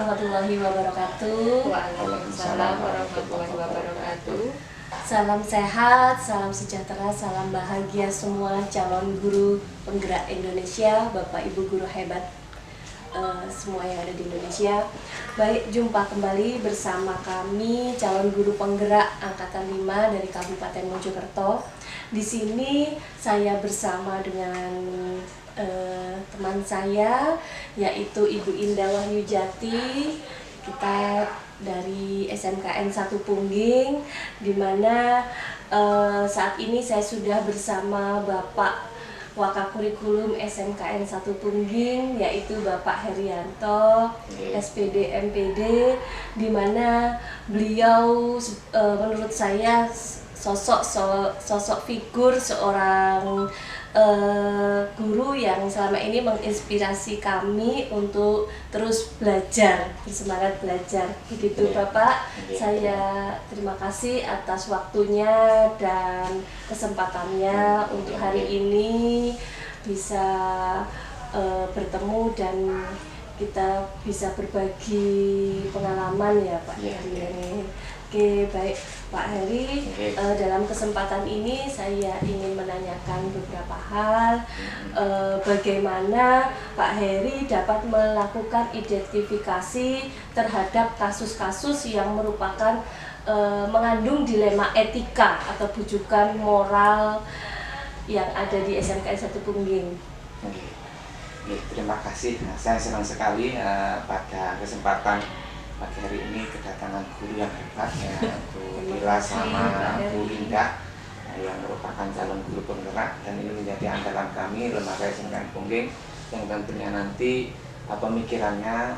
warahmatullahi wabarakatuh. Waalaikumsalam warahmatullahi wabarakatuh. Salam sehat, salam sejahtera, salam bahagia semua calon guru penggerak Indonesia, Bapak Ibu guru hebat semua yang ada di Indonesia. Baik, jumpa kembali bersama kami calon guru penggerak angkatan 5 dari Kabupaten Mojokerto. Di sini saya bersama dengan teman saya yaitu Ibu Indah Wahyujati. Kita dari SMKN 1 Pungging, di mana saat ini saya sudah bersama Bapak Wakakurikulum SMKN 1 Pungging, yaitu Bapak Herianto, SPD MPD, di mana beliau menurut saya sosok figur seorang guru yang selama ini menginspirasi kami untuk terus belajar, bersemangat belajar. Begitu Bapak, saya terima kasih atas waktunya dan kesempatannya untuk hari ini bisa bertemu dan kita bisa berbagi pengalaman ya Pak Heri. Oke, baik Pak Heri, dalam kesempatan ini saya ingin menanyakan beberapa hal. Bagaimana Pak Heri dapat melakukan identifikasi terhadap kasus-kasus yang merupakan mengandung dilema etika atau bujukan moral yang ada di SMKN 1 Pungging. Terima kasih. Saya senang sekali pada kesempatan pagi hari ini kedatangan guru yang hebat ya, Bu Lila sama Bu Indah yang merupakan calon guru penggerak, dan ini menjadi andalan kami lembaga SMKN Pungging yang tentunya nanti pemikirannya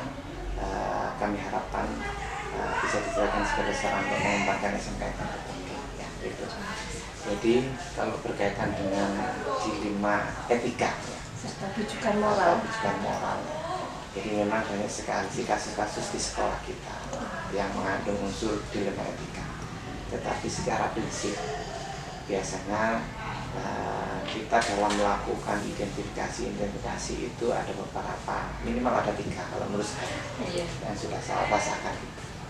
kami harapkan bisa dijadikan sebagai saran untuk mengembangkan SMKN Pungging ya, gitu. Jadi kalau berkaitan dengan dilema etika ya, serta bujukan moral. Jadi memang banyak sekali kasus-kasus di sekolah kita yang mengandung unsur dilema etika. Tetapi secara prinsip biasanya kita dalam melakukan identifikasi itu ada beberapa, minimal ada 3 kalau menurut saya yang sudah saya rasakan.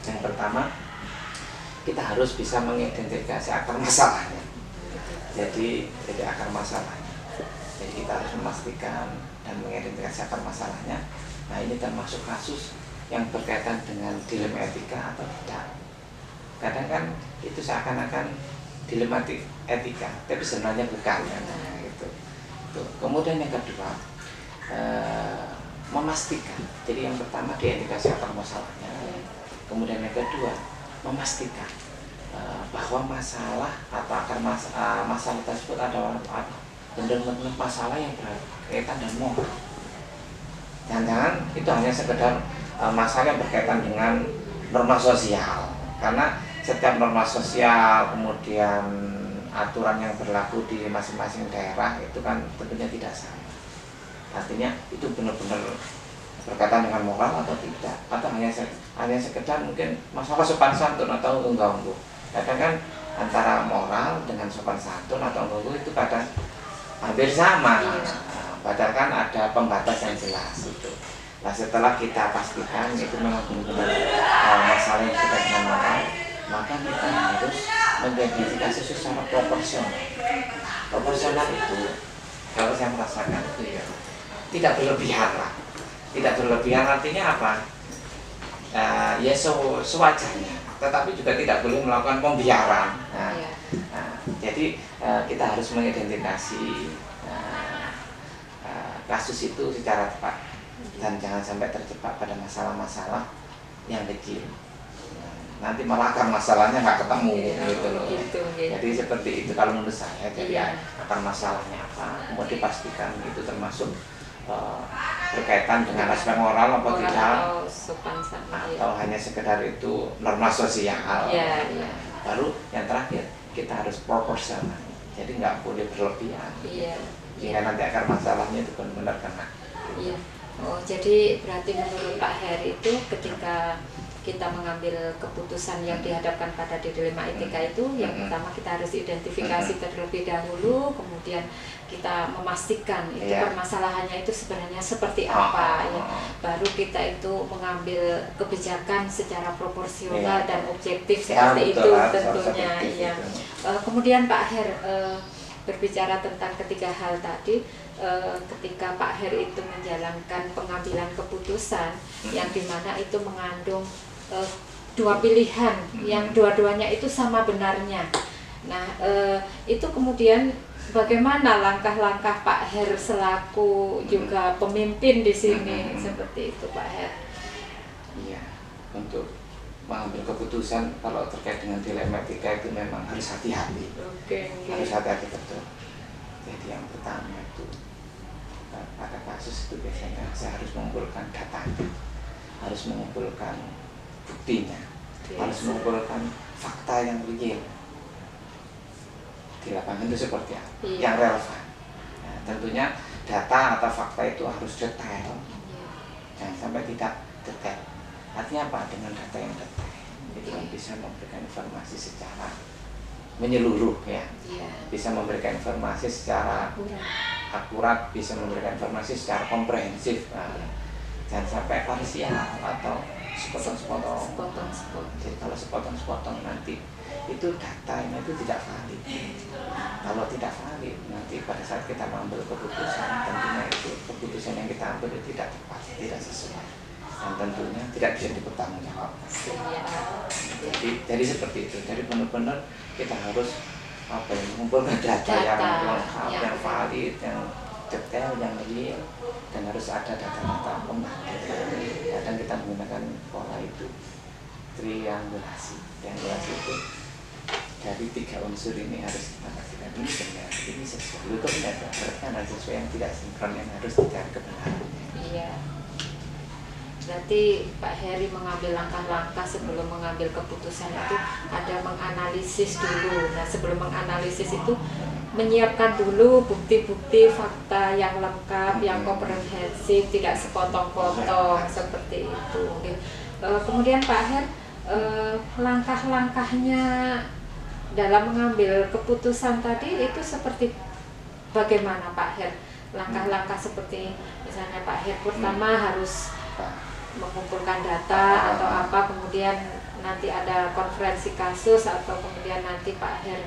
Yang pertama, kita harus bisa mengidentifikasi akar masalahnya. Jadi akar masalahnya. Jadi kita harus memastikan dan mengidentifikasi akar masalahnya. Nah, ini termasuk kasus yang berkaitan dengan dilema etika atau tidak. Kadang kan itu seakan-akan dilema etika, tapi sebenarnya bukan. Nah, gitu. Kemudian yang kedua, memastikan. Jadi yang pertama diidentifikasi akar masalahnya. Kemudian yang kedua, memastikan bahwa masalah atau akar masalah tersebut adalah benar-benar masalah yang berkaitan dengan moral. Jangan-jangan itu hanya sekedar masalah yang berkaitan dengan norma sosial, karena setiap norma sosial kemudian aturan yang berlaku di masing-masing daerah itu kan tentunya tidak sama. Artinya itu benar-benar berkaitan dengan moral atau tidak, atau hanya sekedar mungkin masalah sopan santun atau unggah-ungguh. Kadang kan antara moral dengan sopan santun atau unggah-ungguh itu kadang hampir sama. Padahal kan ada pembatas yang jelas itu. Nah, setelah kita pastikan itu memang benar-benar masalah yang berkaitan dengan moral, maka kita harus mengidentifikasi secara proporsional. Proporsional itu, kalau saya merasakan itu ya, tidak berlebihan lah. Tidak berlebihan artinya apa? Ya sewajarnya, tetapi juga tidak boleh melakukan pembiaran. Jadi kita harus mengidentifikasi kasus itu secara tepat dan jangan sampai terjebak pada masalah-masalah yang kecil. Nanti malah akar masalahnya nggak ketemu gitu loh. Jadi seperti itu kalau menurut saya. Jadi akar masalahnya apa, kemudian dipastikan itu termasuk berkaitan dengan aspek moral atau tidak, atau hanya sekedar itu norma sosial. Baru yang terakhir kita harus proporsional. Jadi nggak boleh berlebihan. Sehingga nanti akar masalahnya itu benar-benar kena. Oh, jadi berarti menurut Pak Heri itu ketika kita mengambil keputusan yang dihadapkan pada dilema etika itu, yang pertama kita harus identifikasi terlebih dahulu, kemudian kita memastikan itu permasalahannya itu sebenarnya seperti apa, ya. Baru kita itu mengambil kebijakan secara proporsional dan objektif seperti itu tentunya. Ya. Kemudian Pak Her, berbicara tentang ketiga hal tadi, ketika Pak Her itu menjalankan pengambilan keputusan yang dimana itu mengandung dua pilihan yang dua-duanya itu sama benarnya. Nah, itu kemudian bagaimana langkah-langkah Pak Her selaku juga pemimpin di sini seperti itu Pak Her? Iya, untuk mengambil keputusan kalau terkait dengan dilema etika itu memang harus hati-hati. Harus hati-hati betul. Jadi yang pertama itu pada kasus itu biasanya saya harus mengumpulkan datanya, harus mengumpulkan buktinya, harus mengumpulkan fakta yang real di lapangan itu seperti apa, yang relevan. Nah, tentunya data atau fakta itu harus detail, jangan sampai tidak detail. Artinya apa? Dengan data yang detail itu bisa memberikan informasi secara menyeluruh, ya, bisa memberikan informasi secara akurat, bisa memberikan informasi secara komprehensif. Jangan sampai parsial atau sepotong-sepotong. Jadi kalau sepotong-sepotong nanti itu datanya itu tidak valid. Kalau tidak valid, nanti pada saat kita mengambil keputusan, tentunya itu keputusan yang kita ambil itu tidak tepat, tidak sesuai, dan tentunya tidak bisa dipertanggungjawabkan. Jadi seperti itu. Jadi benar-benar kita harus mengumpulkan data yang lengkap, yang valid, yang detail, yang real, dan harus ada data-data pembanding. Dan kita menggunakan pola itu triangulasi. Triangulasi itu dari 3 unsur ini harus kita pastikan ini benar, ini sesuai. Itu benar, berarti ada sesuai yang tidak sinkron yang harus dicari kebenarannya. Iya. Berarti Pak Heri mengambil langkah-langkah sebelum mengambil keputusan itu ada menganalisis dulu. Nah, sebelum menganalisis itu menyiapkan dulu bukti-bukti fakta yang lengkap, yang komprehensif, tidak sepotong-potong seperti itu. Kemudian Pak Her, langkah-langkahnya dalam mengambil keputusan tadi itu seperti bagaimana Pak Her? Langkah-langkah seperti misalnya Pak Her pertama harus mengumpulkan data atau apa, kemudian nanti ada konferensi kasus, atau kemudian nanti Pak Her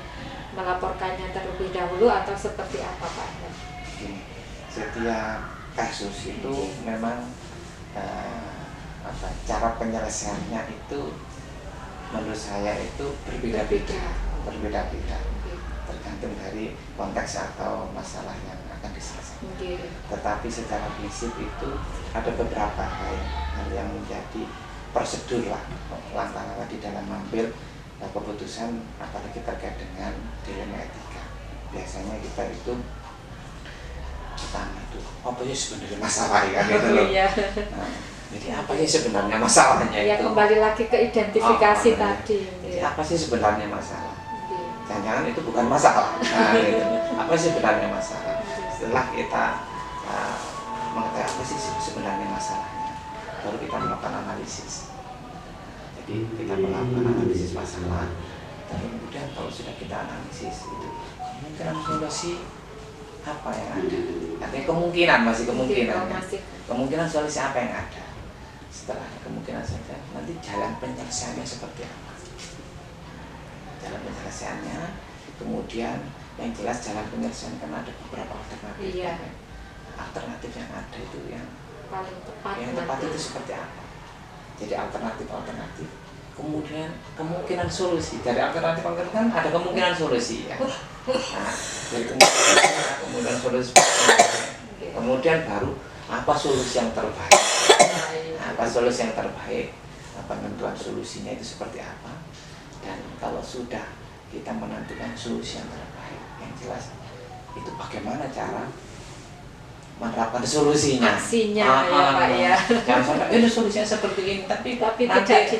melaporkannya terlebih dahulu, atau seperti apa Pak Her? Setiap kasus itu memang cara penyelesaiannya itu menurut saya itu berbeda-beda, tergantung dari konteks atau masalah yang akan diselesaikan. Tetapi secara prinsip itu ada beberapa hal yang menjadi prosedur lah, langkah-langkah di dalam mengambil keputusan apalagi terkait dengan dilema etika. Biasanya kita itu pertama itu apa sih sebenarnya masalah kan gitu loh. Nah, jadi apa sih sebenarnya masalahnya itu? Kembali lagi ke identifikasi tadi. Jadi apa sih sebenarnya masalah? Jangan-jangan itu bukan masalah. Nah, gitu. Apa sih sebenarnya masalah? Setelah kita mengetahui apa sih sebenarnya masalahnya, baru kita melakukan analisis. Jadi kita melakukan analisis masalah, dan kemudian kalau sudah kita analisis itu kemungkinan solusi apa yang ada. Artinya kemungkinan kemungkinan solusi apa yang ada. Setelah kemungkinan saja nanti jalan penyelesaiannya seperti apa. Jalan penyelesaiannya, kemudian yang jelas jalan penyelesaian kan ada beberapa alternatif. Alternatif yang ada itu yang paling tepat. Yang tepat itu seperti apa? Jadi alternatif. Kemudian kemungkinan solusi. Dari alternatif kan ada kemungkinan solusi ya. Nah, dari kemungkinan solusi. Kemudian baru apa solusi yang terbaik? Apa solusi yang terbaik? Penentuan solusinya itu seperti apa? Dan kalau sudah kita menentukan solusi yang terbaik, yang jelas itu bagaimana cara menerapkan solusinya, aksinya ya Pak ya. Jangan sampai ini solusinya seperti ini, tapi tidak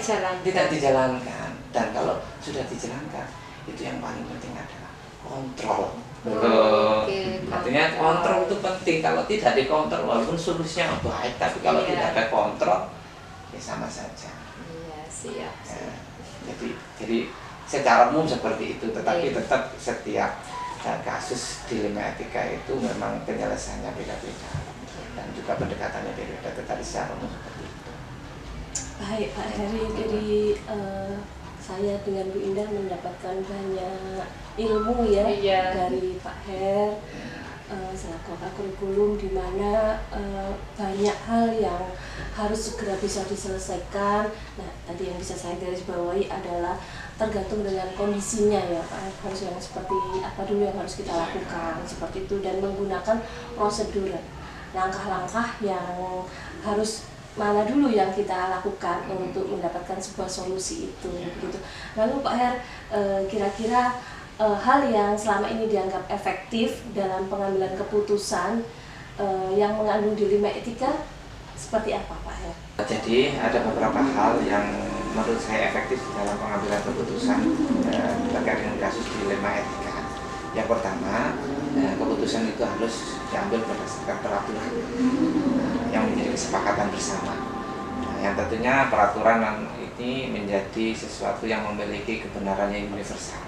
dijalankan. Dan kalau sudah dijalankan, itu yang paling penting adalah kontrol. Artinya kontrol itu penting. Kalau tidak dikontrol, walaupun solusinya baik, tapi kalau tidak ada kontrol, ya sama saja. Siap. Ya, jadi secara umum seperti itu, tetapi tetap setiap kasus dilema etika itu memang penyelesaiannya beda-beda dan juga pendekatannya beda-beda, tetapi secara umum seperti itu. Baik Pak Heri, jadi saya dengan Bu Indah mendapatkan banyak ilmu ya dari Pak Her selaku kurikulum, di mana banyak hal yang harus segera bisa diselesaikan. Nah, tadi yang bisa saya garis bawahi adalah tergantung dengan kondisinya ya Pak, harus yang seperti apa dulu yang harus kita lakukan seperti itu, dan menggunakan prosedur, langkah-langkah yang harus mana dulu yang kita lakukan untuk mendapatkan sebuah solusi itu begitu. Lalu Pak Her, kira-kira hal yang selama ini dianggap efektif dalam pengambilan keputusan yang mengandung dilema etika seperti apa Pak Her? Jadi ada beberapa hal yang menurut saya efektif dalam pengambilan keputusan terkait dengan kasus dilema etika. Yang pertama, keputusan itu harus diambil berdasarkan peraturan yang menjadi kesepakatan bersama. Yang tentunya peraturan ini menjadi sesuatu yang memiliki kebenaran yang universal.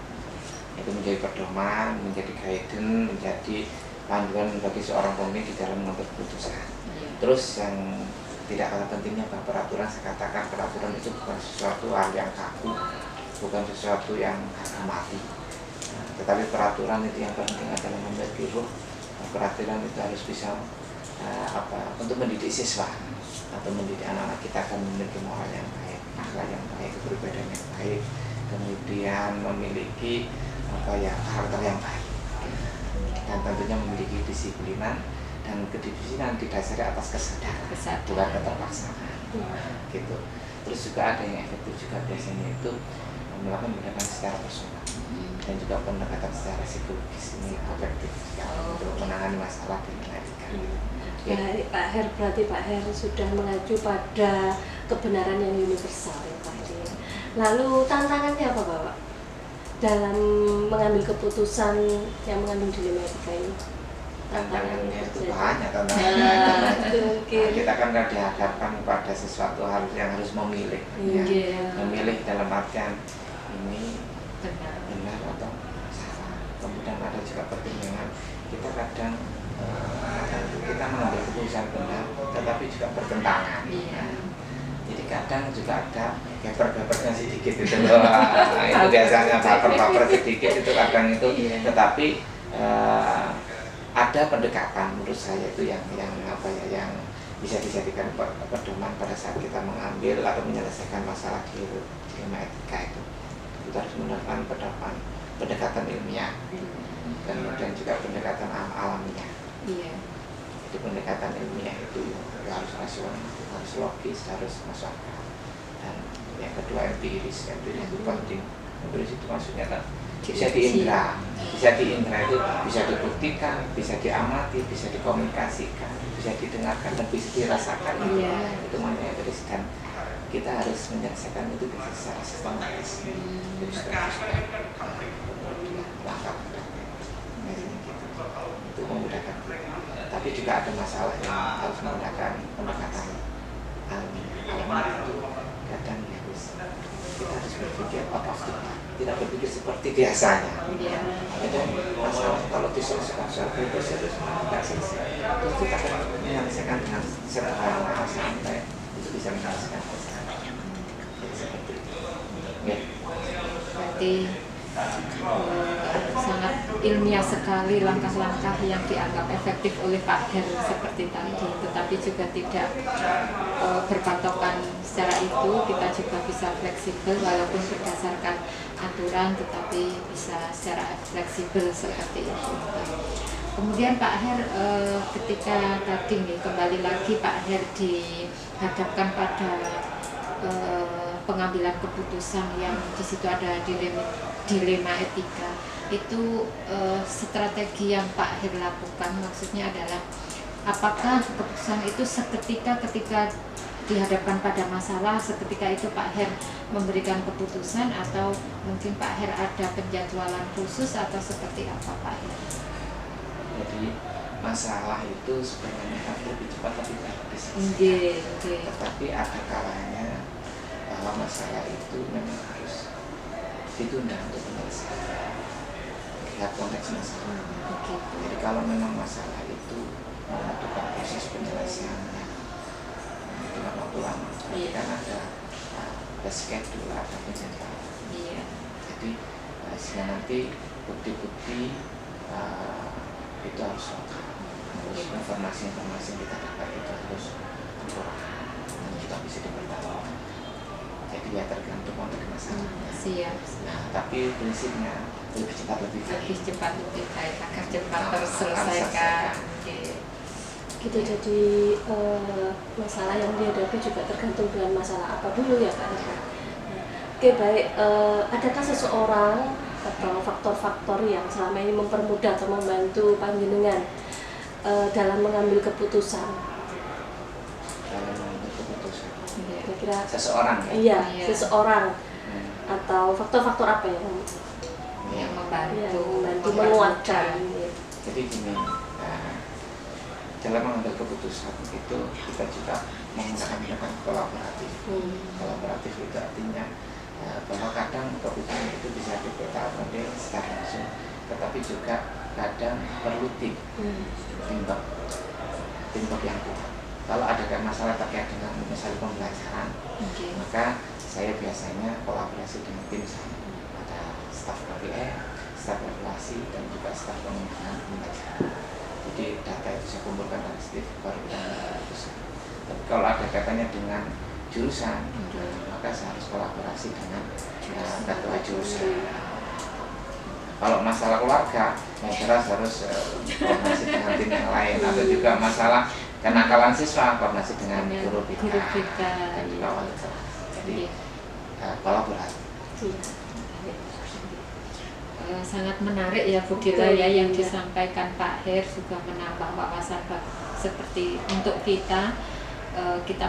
Itu menjadi pedoman, menjadi guidance, menjadi panduan bagi seorang pemimpin di dalam mengambil keputusan. Terus yang tidak kalah pentingnya bahwa peraturan, saya katakan peraturan itu bukan sesuatu hal yang kaku, bukan sesuatu yang harga mati. Tetapi peraturan itu yang penting adalah memiliki ruh. Peraturan itu harus bisa untuk mendidik siswa atau mendidik anak-anak kita akan memiliki moral yang baik, akhlak yang baik, kepribadian yang baik, kemudian memiliki karakter yang baik, dan tentunya memiliki kedisiplinan, dan kedisiplinan didasari atas kesadaran, bukan keterpaksaan. Gitu. Terus juga ada yang efektif juga biasanya itu melakukan pendekatan secara personal dan juga pendekatan secara psikologis, ini efektif untuk menangani masalah dilema etika. Baik Pak Her, berarti Pak Her sudah mengacu pada kebenaran yang universal ya Pak Her. Lalu tantangannya apa Bapak dalam mengambil keputusan yang mengandung dilema etika ini? Tantangannya itu banyak tantangannya. Kita kan dihadapkan pada sesuatu hal yang harus memilih, ya. Memilih dalam artian ini benar atau salah. Kemudian ada juga pertimbangan kita kadang kita mengambil keputusan benar, tetapi juga bertentangan. Jadi kadang juga ada baper-bapernya sedikit itu loh. Itu biasanya baper-baper sedikit itu kadang itu, tetapi ada pendekatan menurut saya itu yang bisa dijadikan pedoman pada saat kita mengambil atau menyelesaikan masalah dilema etika itu. Kita harus menggunakan pendekatan ilmiah, kemudian juga pendekatan alamiah. Jadi pendekatan ilmiah itu harus rasional, harus logis, harus masuk akal. Dan yang kedua empiris itu penting. Empiris itu maksudnya kan bisa diindra, itu bisa dibuktikan, bisa diamati, bisa dikomunikasikan, bisa didengarkan dan bisa dirasakan. Itu namanya empiris, dan kita harus menyelesaikan itu secara sistematis. Langkah itu memudahkan. Tapi juga ada masalah yang harus menggunakan pendekatan alami itu kadang kita harus berpikir out of the box, tidak berpikir seperti biasanya. Ada masalah kalau diselesaikan secara bebas harus tidak selesai. Terus kita akan menyelesaikan dengan sederhana sampai itu bisa menyelesaikan masalah. Jadi seperti itu. Berarti sangat ilmiah sekali langkah-langkah yang dianggap efektif oleh Pak Her seperti tadi, tetapi juga tidak berpatokan secara itu. Kita juga bisa fleksibel walaupun berdasarkan aturan, tetapi bisa secara fleksibel seperti itu. Kemudian Pak Her, ketika tadi nih kembali lagi Pak Her dihadapkan pada pengambilan keputusan yang di situ ada dilema etika, itu strategi yang Pak Her lakukan maksudnya adalah apakah keputusan itu ketika dihadapkan pada masalah seketika itu Pak Her memberikan keputusan, atau mungkin Pak Her ada penjadwalan khusus atau seperti apa Pak Her? Jadi masalah itu sebenarnya lebih cepat lebih baik diselesaikan. Tetapi ada kalanya bahwa masalah itu memang harus ditunda untuk penyelesaian. Lihat konteks masalah. Jadi kalau memang masalah itu membutuhkan proses penyelesaiannya dengan waktu lama, kan ada schedule, ada penjadwalan. Jadi sehingga nanti bukti-bukti itu harus lengkap, terus informasi-informasi yang kita dapat itu harus akurat dan juga bisa dipertanggung. Jadi ya tergantung konteks masalahnya. Siap. Nah, tapi prinsipnya lebih cepat lebih baik. Lebih cepat lebih baik agar cepat terselesaikan. Gitu, jadi masalah yang dihadapi juga tergantung dengan masalah apa dulu ya Pak. Oke, baik. Adakah seseorang atau faktor-faktor yang selama ini mempermudah atau membantu panjenengan dalam mengambil keputusan? Dalam mengambil keputusan. Kira-kira Seseorang ya? Iya, seseorang. Atau faktor-faktor apa yang membantu menguatkan? Jadi gini, dalam mengambil keputusan itu kita juga menggunakan pendekatan kolaboratif. Kolaboratif itu artinya bahwa kadang keputusan itu bisa kita ambil secara langsung, tetapi juga kadang perlu timbuk yang kuat. Kalau ada masalah terkait dengan misalnya pembelajaran, maka saya biasanya kolaborasi dengan tim saya. Ada staf KPM, staf evaluasi, dan juga staf pengembangan pembelajaran. Jadi data itu saya kumpulkan dari situ baru kita memutuskan. Tapi kalau ada kaitannya dengan jurusan, maka saya harus kolaborasi dengan ketua jurusan. Kalau masalah keluarga, saya jelas harus koordinasi dengan tim yang lain, atau juga masalah kenakalan siswa, koordinasi dengan guru kita dan juga wali kelas. Jadi kolaborasi. Sangat menarik ya Bu Dila ya yang disampaikan Pak Her, juga menambah wawasan seperti untuk kita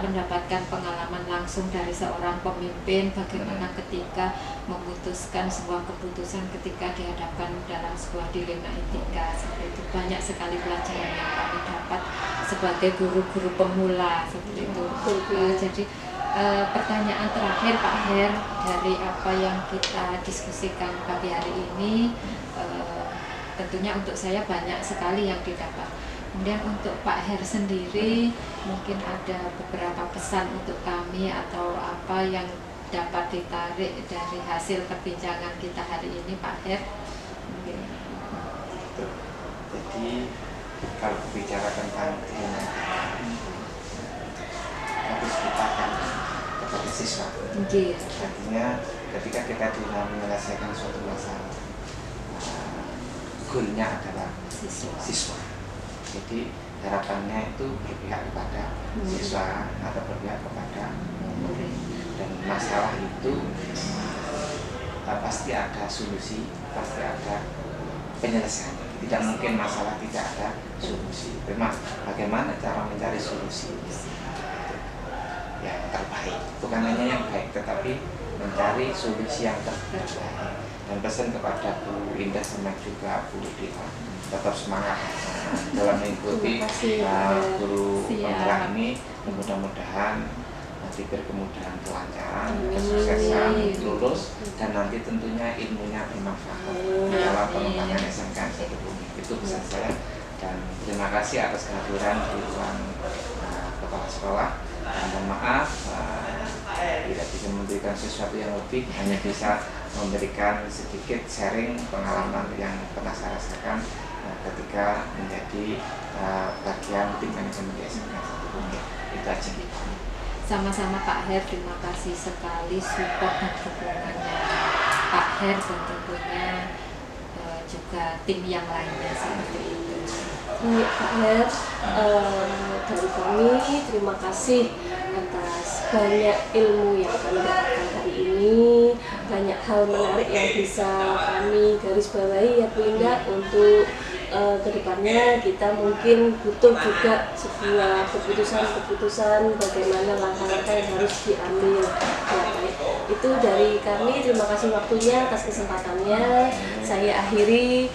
mendapatkan pengalaman langsung dari seorang pemimpin bagaimana ketika memutuskan sebuah keputusan ketika dihadapkan dalam sebuah dilema etika. Seperti itu banyak sekali pelajaran yang kami dapat sebagai guru-guru pemula seperti itu. Jadi pertanyaan terakhir Pak Her, dari apa yang kita diskusikan pagi hari ini, tentunya untuk saya banyak sekali yang didapat. Kemudian untuk Pak Her sendiri, mungkin ada beberapa pesan untuk kami atau apa yang dapat ditarik dari hasil perbincangan kita hari ini Pak Her? Jadi kalau bicara tentang dilema, harus kita akan kepada siswa. Artinya ketika kita dalam menyelesaikan suatu masalah, goalnya adalah siswa. Jadi harapannya itu berpihak kepada siswa atau berpihak kepada murid. Dan masalah itu pasti ada solusi, pasti ada penyelesaian. Tidak mungkin masalah tidak ada solusi. Bagaimana cara mencari solusi yang terbaik, bukan hanya yang baik, tetapi mencari solusi yang terbaik. Dan pesan kepada Bu Indah sama juga Bu Dila, tetap semangat dalam mengikuti guru pemula ini. Mudah-mudahan diberi kemudahan, kelancaran, kesuksesan, lulus, dan nanti tentunya ilmunya bermanfaat dalam pengembangan SMK Bumi. Itu pesan saya, dan terima kasih atas kehadiran di ruang kepala sekolah. Mohon maaf tidak bisa memberikan sesuatu yang lebih, hanya bisa memberikan sedikit sharing pengalaman yang pernah saya rasakan ketika menjadi bagian tim manajemen di SMK Bumi. Itu aja. Sama-sama Pak Her, terima kasih sekali support dan dukungannya Pak Her, dan tentunya juga tim yang lainnya seperti itu. Baik Pak Her, dari kami terima kasih atas banyak ilmu yang kami dapatkan hari ini, banyak hal menarik yang bisa kami garis bawahi ya Bu Indah. Untuk kedepannya kita mungkin butuh juga sebuah keputusan bagaimana langkah-langkah yang harus diambil. Itu dari kami, terima kasih waktunya atas kesempatannya. Saya akhiri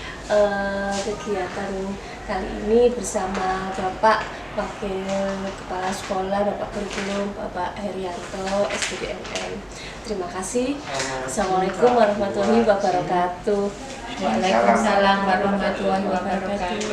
kegiatan kali ini bersama Bapak Wakil Kepala Sekolah Bapak Kurikulum Bapak Herianto SDBMN. Terima kasih. Assalamualaikum warahmatullahi wabarakatuh. Waalaikumsalam warahmatullahi wabarakatuh.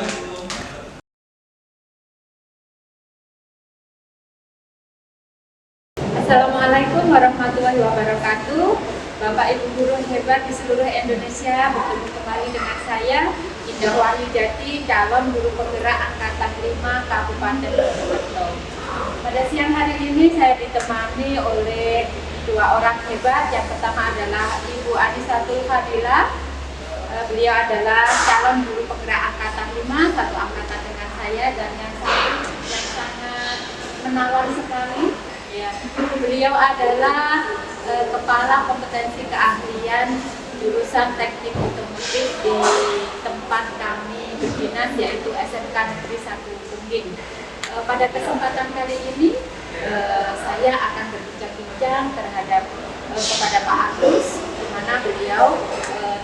Assalamualaikum warahmatullahi wabarakatuh. Bapak Ibu guru hebat di seluruh Indonesia, bertemu kembali dengan saya Indah Wahyudati, calon guru penggerak angkatan 5 Kabupaten Mojokerto. Pada siang hari ini saya ditemani oleh dua orang hebat. Yang pertama adalah Ibu Anisatul Fadilah. Beliau adalah calon guru penggerak angkatan 5, satu angkatan dengan saya, dan yang satu yang sangat menawan sekali. Ya, beliau adalah Kepala Kompetensi Keahlian jurusan Teknik Otomotif di tempat kami berdinas, yaitu SMK Negeri 1 Pungging. Pada kesempatan kali ini saya akan berbincang-bincang terhadap kepada Pak Agus, di mana beliau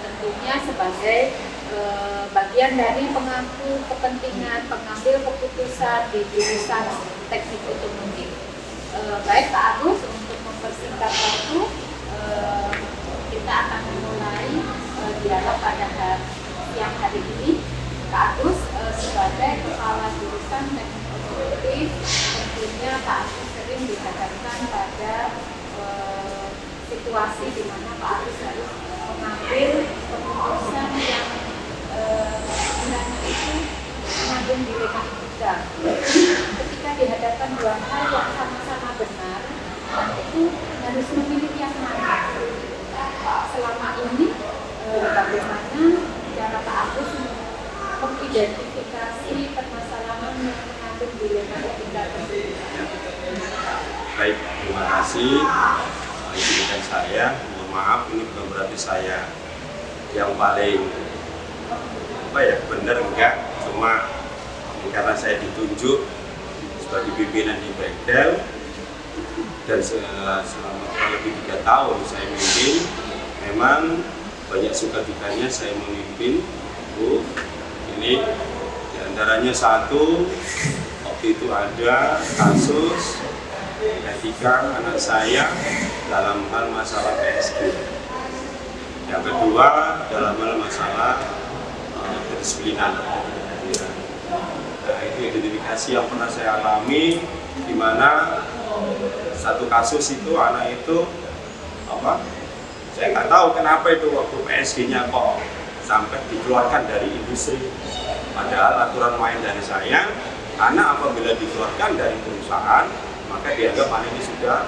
tentunya sebagai bagian dari pemangku kepentingan pengambil keputusan di jurusan Teknik Otomotif. Baik Pak Agus, untuk mempersingkat waktu, kita akan memulai dialog pada siang hari ini. Pak Agus sebagai kepala jurusan Teknik Otomotif, tentunya Pak Agus sering dihadapkan pada situasi di mana Pak Agus harus mengambil keputusan yang sebenarnya itu mengandung dilema kita. Ketika dihadapkan dua hal yang sama-sama benar, itu harus memilih yang mana. Selama ini bagaimana cara Pak Agus mengidentifikasi permasalahan yang mengandung dilema etika tersebut? Baik, terima kasih. Izinkan saya, mohon maaf ini bukan berarti saya yang paling benar, enggak, cuma karena saya ditunjuk sebagai pimpinan di Bengkel dan selama kurang lebih 3 tahun saya memimpin, memang banyak suka dukanya saya memimpin. Bu, ini diantaranya satu, waktu itu ada kasus etika anak saya dalam hal masalah PSG. Yang kedua dalam hal masalah kedisiplinan. Nah, itu identifikasi yang pernah saya alami, di mana satu kasus itu anak itu saya nggak tahu kenapa itu waktu PSG-nya kok sampai dikeluarkan dari industri. Padahal aturan main dari saya, anak apabila dikeluarkan dari perusahaan maka dianggap anak ini sudah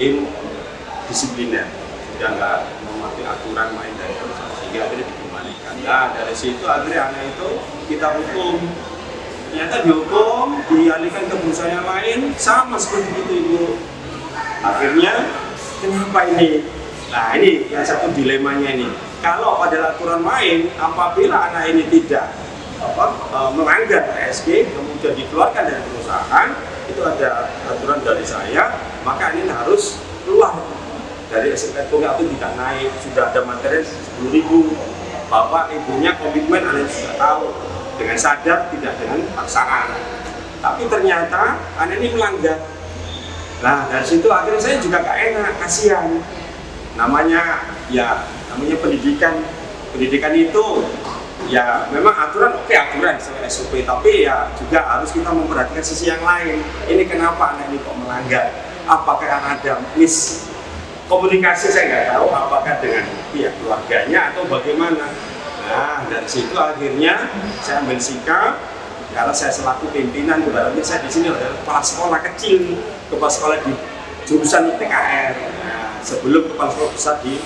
indisipliner, sudah nggak mematuhi aturan main dari perusahaan, sehingga akhirnya dikembalikan. Nah, dari situ akhirnya anak itu kita hukum. Ternyata dihukum, dialihkan ke perusahaan yang lain, sama seperti itu Ibu. Akhirnya, kenapa ini? Nah, ini yang satu dilemanya ini. Kalau pada aturan main, apabila anak ini tidak melanggar PSG, kemudian dikeluarkan dari perusahaan, itu ada aturan dari saya, maka ini harus keluar dari SMK atau tidak naik. Sudah ada materi 10.000, bapak ibunya komitmen, anak sudah tahu, dengan sadar, tidak dengan paksaan. Tapi ternyata anak ini melanggar. Nah, dari situ akhirnya saya juga gak enak, kasihan. Namanya pendidikan itu ya memang aturan aturan sesuai SOP, tapi ya juga harus kita memperhatikan sisi yang lain. Ini kenapa anak ini kok melanggar? Apakah karena ada miskomunikasi, saya nggak tahu, apakah dengan pihak keluarganya atau bagaimana. Nah, dari situ akhirnya saya ambil sikap, karena saya selaku pimpinan, berarti saya di sini adalah kepala sekolah kecil, kepala sekolah di jurusan TKR. Nah, sebelum kepala sekolah besar di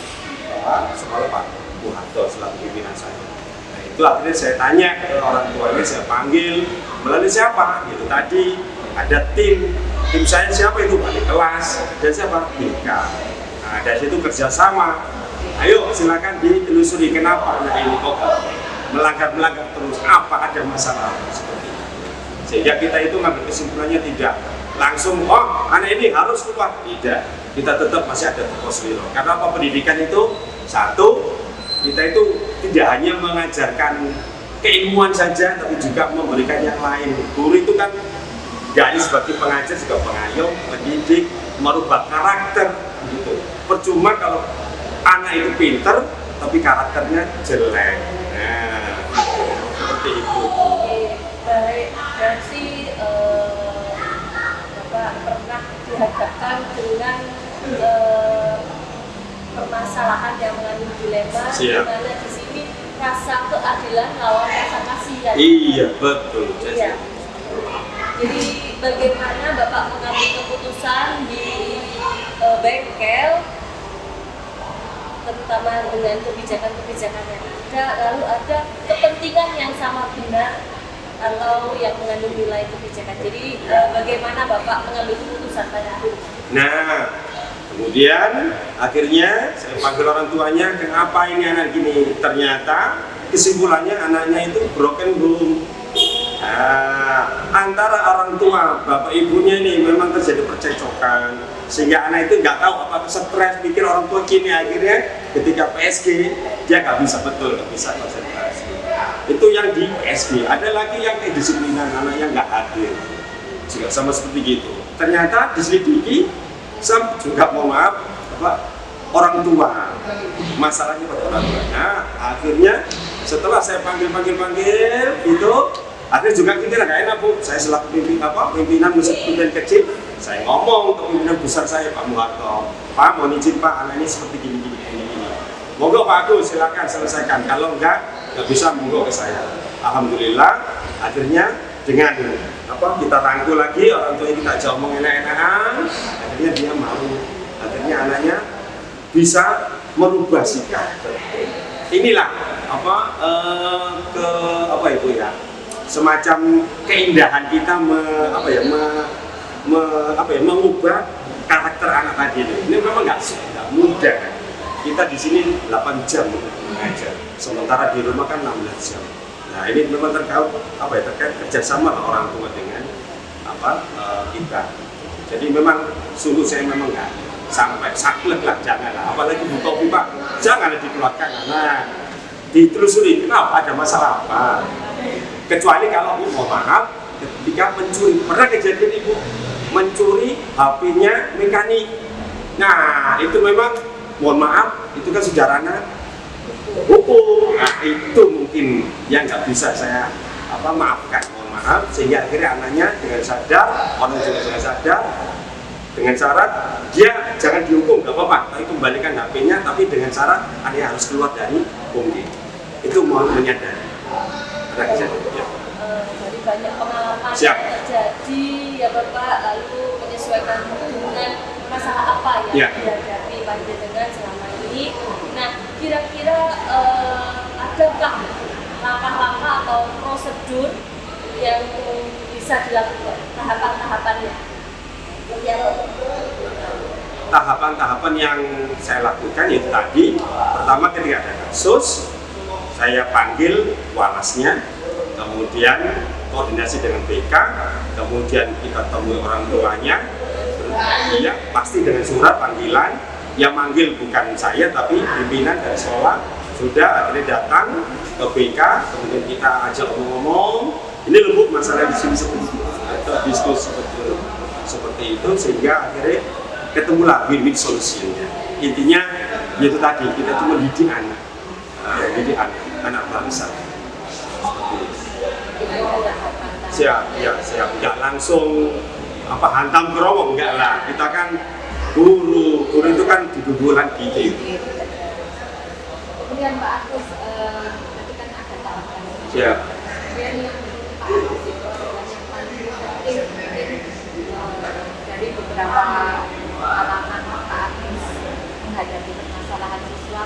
sekolah Pak Buharto selaku pimpinan saya. Nah, itu akhirnya saya tanya ke orang tuanya, saya panggil melalui siapa? Itu tadi ada tim saya siapa itu? Wali kelas dan siapa? BK. Nah, dari situ kerjasama. Ayo silakan ditelusuri kenapa anak ini kok melanggar terus, apa ada masalah seperti itu. Sehingga kita itu ngambil kesimpulannya tidak langsung anak ini harus keluar, tidak. Kita tetap masih ada tuposlilo. Karena apa? Pendidikan itu satu, kita itu tidak hanya mengajarkan keilmuan saja, tapi juga memberikan yang lain. Guru itu kan Nggak hanya sebagai pengajar, juga pengayom, pendidik, merubah karakter gitu. Percuma kalau anak itu pinter tapi karakternya jelek. Nah, seperti itu. Oke, baik. Berarti Bapak pernah dihadapkan dengan permasalahan yang mengandung dilema, di Siap. mana di sini rasa keadilan lawan rasa kasihan. Iya, betul. Iya. Jadi bagaimana Bapak mengambil keputusan di bengkel, terutama dengan kebijakan-kebijakan yang ada, lalu ada kepentingan yang sama benar atau yang mengandung nilai kebijakan. Jadi bagaimana Bapak mengambil keputusan pada itu? Nah, kemudian akhirnya saya panggil orang tuanya, kenapa ini anak gini? Ternyata kesimpulannya anaknya itu broken home. Nah, antara orang tua, bapak ibunya ini memang terjadi percekcokan, sehingga anak itu nggak tahu apakah stres, pikir orang tua gini, akhirnya ketika PSG dia nggak bisa betul, nggak bisa konsentrasi. Itu yang di PSG. Ada lagi yang kedisiplinan, anaknya nggak hadir, juga sama seperti gitu. Ternyata diselidiki, saya juga mohon maaf, orang tua, masalahnya pada orang tua. Nah, akhirnya setelah saya panggil itu, akhirnya juga kita nggak enak Bu, saya selaku pimpinan pimpinan kecil, saya ngomong ke pimpinan besar saya Pak Muharto, Pak mohon izin Pak, anak ini seperti gini. Monggo Pak Agus silakan selesaikan, kalau nggak bisa monggo ke saya. Alhamdulillah akhirnya dengan kita rangkul lagi orang tua kita aja omong enak-enakan, akhirnya dia mau, akhirnya anaknya bisa merubah sikap. Inilah Ibu ya, semacam keindahan kita mengubah karakter anak tadi ini. Ini memang nggak mudah. Kita di sini 8 jam mengajar, sementara di rumah kan 16 jam. Nah ini memang terkait kerjasama orang tua dengan kita. Jadi memang sungguh saya memang nggak sampai saklek lah, janganlah. Apalagi buka pipa, janganlah dikeluarkan. Nah ditelusuri kenapa, ada masalah apa. Kecuali kalau mohon maaf, ketika mencuri, pernah kejadian Ibu mencuri HP-nya mekanik. Nah itu memang mohon maaf, itu kan sudah ranah hukum. Nah itu mungkin yang nggak bisa saya maafkan, mohon maaf, sehingga akhirnya anaknya dengan sadar, orang juga dengan sadar, dengan syarat dia jangan dihukum, nggak apa-apa, tapi kembalikan HP-nya, tapi dengan syarat anaknya harus keluar dari hukum. Itu mohon menyadari. Dari banyak pengalaman yang terjadi ya Bapak, lalu menyesuaikan dengan masalah apa yang dihadapi panjenengan selama ini. Nah, kira-kira adakah langkah-langkah atau prosedur yang bisa dilakukan, tahapan-tahapannya? Tahapan-tahapan yang saya lakukan itu tadi, pertama ketika ada kasus, saya panggil walasnya, kemudian koordinasi dengan BK, kemudian kita temui orang tuanya, ya pasti dengan surat panggilan, yang manggil bukan saya tapi pimpinan dari sekolah, sudah akhirnya datang ke BK, kemudian kita ajak ngomong, ini lembut masalah di sini seperti itu, atau diskusi seperti itu, sehingga akhirnya ketemulah win-win solusinya. Intinya yaitu tadi, kita cuma mendidik anak, anak bangsa. Siap, nggak langsung hantam kerowong, enggak lah. Kita kan guru itu kan di gugulan gitu. Kemudian Pak Agus, nanti kan akan tahapan. Siap. Kemudian yang Pak Agus itu yang paling penting mungkin dari beberapa pengalaman Pak Agus menghadapi permasalahan siswa,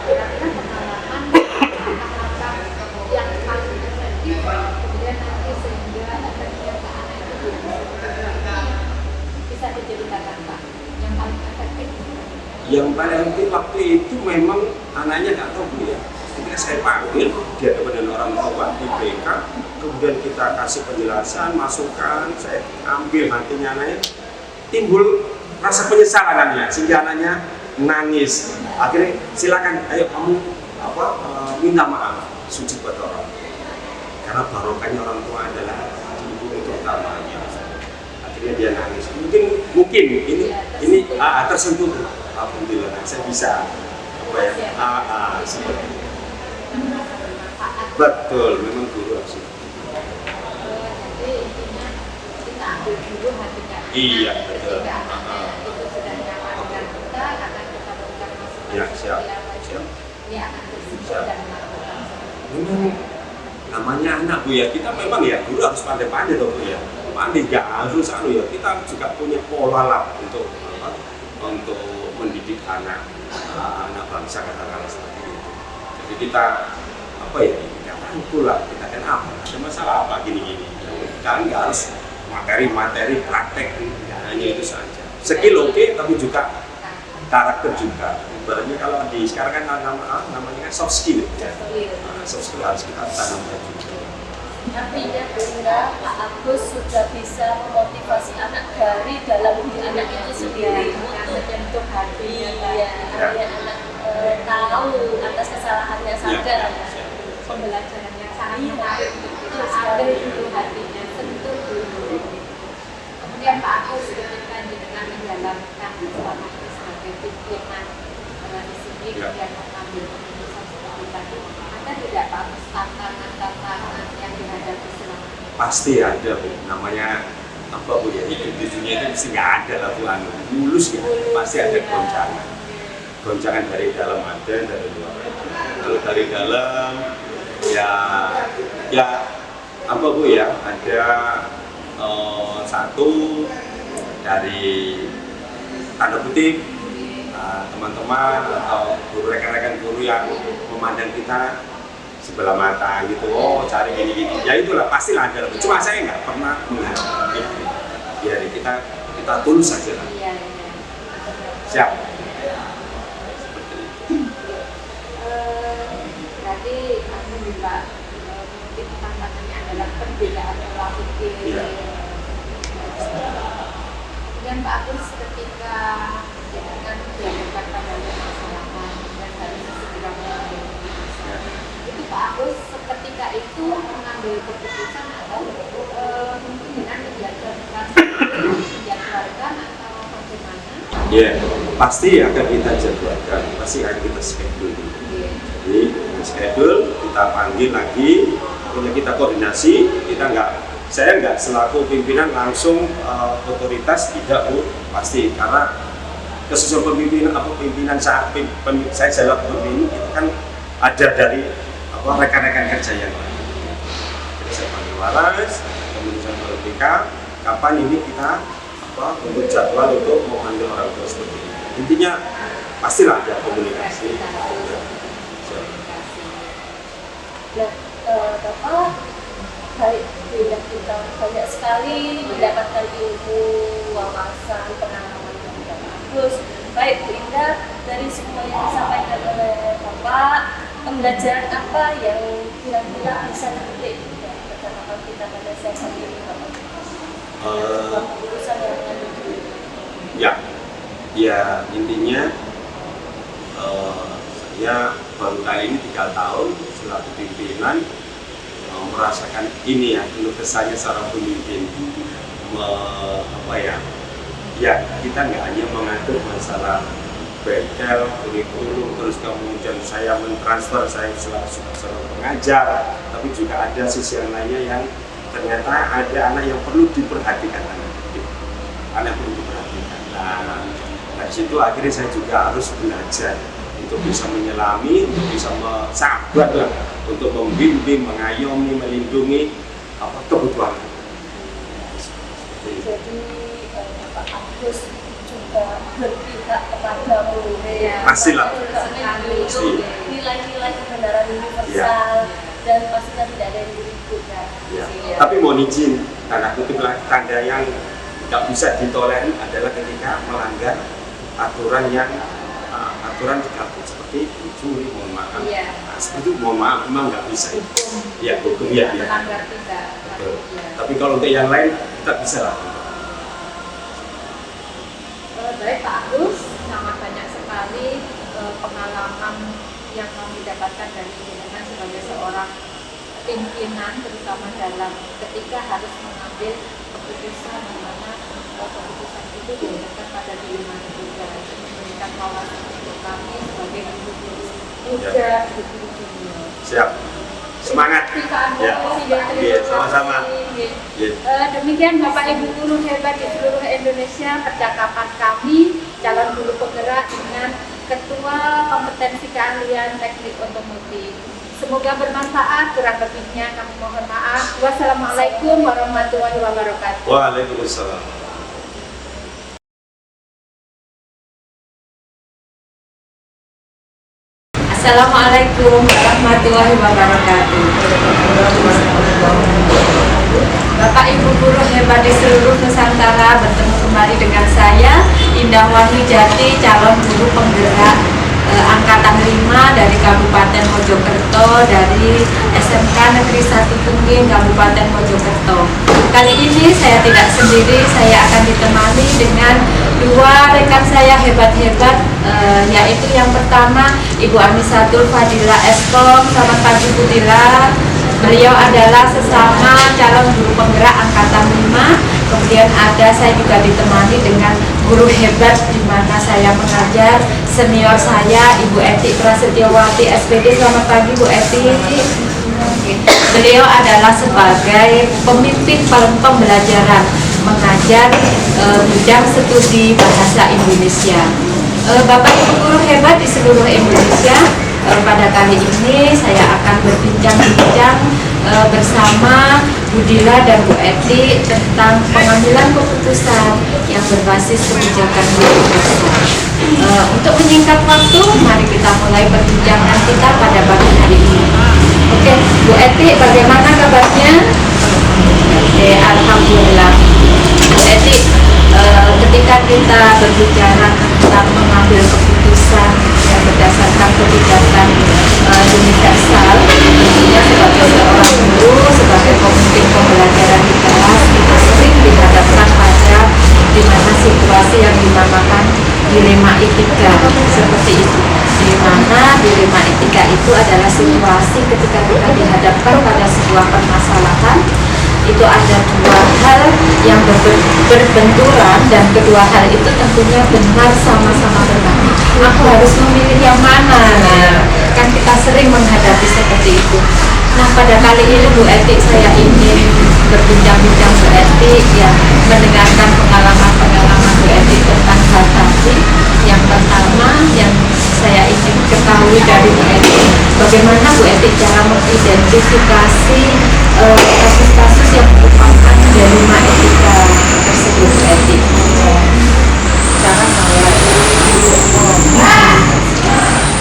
kira-kira pengalaman langkah-langkah yang paling efektif, kemudian nanti sehingga efeknya ke anak itu bisa diceritakan Pak, yang paling efektif. Yang paling penting waktu itu memang anaknya nggak tahu Bu ya. Ketika saya panggil dia kepada orang tua di BK, kemudian kita kasih penjelasan, masukan, saya ambil hatinya anaknya, timbul rasa penyesalan anaknya, sehingga anaknya nangis. Akhirnya silakan, ayo kamu minta maaf, sujud buat orang. karena barokahnya orang tua adalah ibu itu utama gitu. Akhirnya dia nangis. Mungkin ini tersentuh. Alhamdulillah saya bisa apa ya? Seperti itu. Betul, memang guru harus. Jadi intinya kita ambil dulu hatinya. Iya, betul. Ketika anaknya itu sudah nyaman dengan kita, akan kita berikan masukan. Ya, siap. Ini akan bersyukur Siap. dan melakukan. Memang namanya anak Bu ya, kita memang ya guru harus pandai-pandai dong Bu ya. Pandai gak harus ya, kita juga punya pola lah untuk mendidik anak bangsa katakanlah seperti itu. Jadi kita apa ya, kita rangkul lah, kita kan ada masalah apa gini-gini. Kan nggak harus materi praktek, ya, hanya itu saja. Skill oke, tapi juga karakter juga. Ibaratnya kalau sekarang kan namanya soft skill. Ya. Soft skill harus kita tanamkan juga. Artinya Bunda, Pak Agus sudah bisa memotivasi anak dari dalam diri anak itu sendiri untuk menyentuh hati. agar anak tahu atas kesalahannya, sadar. Pembelajaran yang sangat menarik untuk kita Betul ambil sekali. dulu hatinya, sentuh dulu. Kemudian Pak Agus ketika dengan menjalankan selama ini sebagai pimpinan di sini, kemudian mengambil keputusan seperti tadi, ada tidak Pak Agus tantangan yang dihadapi selama ini? Pasti ada Bu, namanya apa Bu ya, hidup di dunia itu mesti nggak ada lah Tuhan, mulus ya, pasti ada goncangan dari dalam ada, dari luar ada. Kalau dari dalam ya apa Bu ya, ada satu dari tanda kutip teman-teman atau guru, rekan-rekan guru yang memandang kita sebelah mata gitu, oh cari gini-gini, ya itulah pastilah ada. Cuma saya nggak pernah mengharapkan itu. Ya kita tulus saja lah. Iya. Siap. Berarti aku juga mungkin tantangannya adalah perbedaan pola pikir. Iya. Kemudian Pak Agus ketika dengan dihadapkan pada masyarakat dan harus segera mengambil keputusan, itu Pak Agus ketika itu mengambil keputusan atau mungkin dengan menjadwalkan atau bagaimana? Ya, pasti akan kita jadwalkan, pasti akan kita schedule. Jadi schedule, kita panggil lagi, kemudian kita koordinasi, saya nggak selaku pimpinan langsung otoritas, tidak Bu, pasti karena kesusunan pimpinan saya jalan pemimpin itu kan ada dari rekan-rekan kerja yang lain. Jadi saya panggil Waras, kemudian saya panggil BK, kapan ini kita untuk jadwal untuk memanggil orang tua seperti ini. Intinya pastilah ada komunikasi. Nah, Bapak, baik bila kita banyak sekali mendapatkan ilmu, wawasan, pengalaman dari Bapak Agus. Baik Bu Indah, dari semua yang disampaikan oleh Bapak, pembelajaran apa yang kira-kira bisa dipetik dari percakapan kita pada sesi ini, Bapak? Keputusan yang mengambil dulu. Ya intinya saya baru kali ini 3 tahun selaku pimpinan merasakan ini ya, keluh kesahnya seorang pemimpin. Ya kita nggak hanya mengatur masalah bengkel, kurikulum, terus kemudian saya mentransfer saya selaku seorang pengajar, tapi juga ada sisi yang lainnya yang ternyata ada anak yang perlu diperhatikan, anak perlu diperhatikan. Nah, dari situ akhirnya saya juga harus belajar untuk bisa menyelami, untuk bisa sabar lah, untuk membimbing, mengayomi, melindungi kebutuhan. Jadi Pak Agus juga berpihak kepada murid. Pastilah. Pasti. Nilai-nilai kebenaran universal dan pastinya tidak ada yang diribut kan. Tapi mohon izin, tanda kutip tanda yang tidak bisa ditolerir adalah ketika melanggar aturan di kampus seperti mencuri, mohon maaf. Nah, seperti itu mohon maaf, memang nggak bisa. Hukum ya. Melanggar tidak. Betul. Tapi kalau untuk yang lain kita bisa lah. Baik Pak Agus, sangat banyak sekali pengalaman yang kami dapatkan dari jenengan sebagai seorang pimpinan, terutama dalam ketika harus mengambil keputusan di mana keputusan itu dihadapkan pada dilema juga, memberikan wawasan untuk kami sebagai guru-guru muda, guru-guru junior. Siap. Semangat. Ya. Oke, sama-sama. Demikian Bapak Ibu guru hebat di seluruh Indonesia, percakapan kami calon guru penggerak dengan Ketua Kompetensi Keahlian Teknik Otomotif. Semoga bermanfaat, kurang lebihnya kami mohon maaf. Wassalamualaikum warahmatullahi wabarakatuh. Waalaikumsalam. Assalamualaikum warahmatullahi wabarakatuh. Bapak Ibu guru hebat di seluruh Nusantara, bertemu kembali dengan saya Indah Wahyujati, calon guru penggerak Angkatan 5 dari Kabupaten Mojokerto, dari SMK Negeri 1 Tungging, Kabupaten Mojokerto. Kali ini saya tidak sendiri, saya akan ditemani dengan dua rekan saya hebat-hebat, yaitu yang pertama Ibu Anisatul Fadila Eskom. Selamat pagi Bu Dila. Beliau adalah sesama calon guru penggerak Angkatan 5. Kemudian saya juga ditemani dengan guru hebat di mana saya mengajar, senior saya Ibu Eti Prasetyowati SPD. Selamat pagi Bu Eti. Beliau adalah sebagai pemimpin pembelajaran mengajar bidang studi bahasa Indonesia. Bapak Ibu guru hebat di seluruh Indonesia, pada kali ini saya akan berbincang-bincang bersama Bu Dila dan Bu Eti tentang pengambilan keputusan yang berbasis kebijakan guru besar. Untuk menyingkat waktu, mari kita mulai perbincangan kita pada pagi hari ini. Oke, Bu Eti, bagaimana kabarnya? Oke, alhamdulillah. Bu Eti, ketika kita berbicara tentang mengambil keputusan yang berdasarkan kebijakan universal, tentunya sebagai seorang guru, sebagai pemimpin pembelajaran di kelas, kita sering dihadapkan pada di mana situasi yang dinamakan dilema etika seperti itu. Di mana dilema etika itu adalah situasi ketika kita dihadapkan pada sebuah permasalahan, itu ada dua hal yang berbenturan dan kedua hal itu tentunya benar, sama-sama benar. Aku harus memilih yang mana? Nah, kan kita sering menghadapi seperti itu. Nah, pada kali ini Bu Eti, saya ingin berbincang-bincang Bu Eti, ya, mendengarkan pengalaman-pengalaman Bu Eti tentang hal tadi. Yang pertama yang saya ingin ketahui dari Bu Eti, bagaimana Bu Eti cara mengidentifikasi kasus-kasus yang merupakan dilema etika tersebut, Bu Eti. Cara saya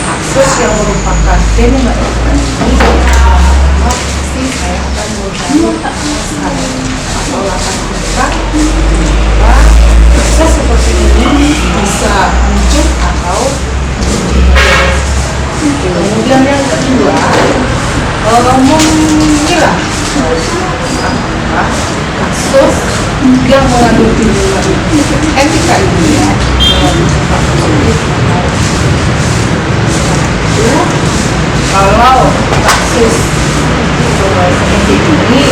kasus yang merupakan dilema etika pasti saya akan mencari atau latar belakang bahwa kasus seperti ini bisa muncul atau kemudian yang kedua memilah kasus yang mengandung dilema etika ini kalau kasus seperti ini,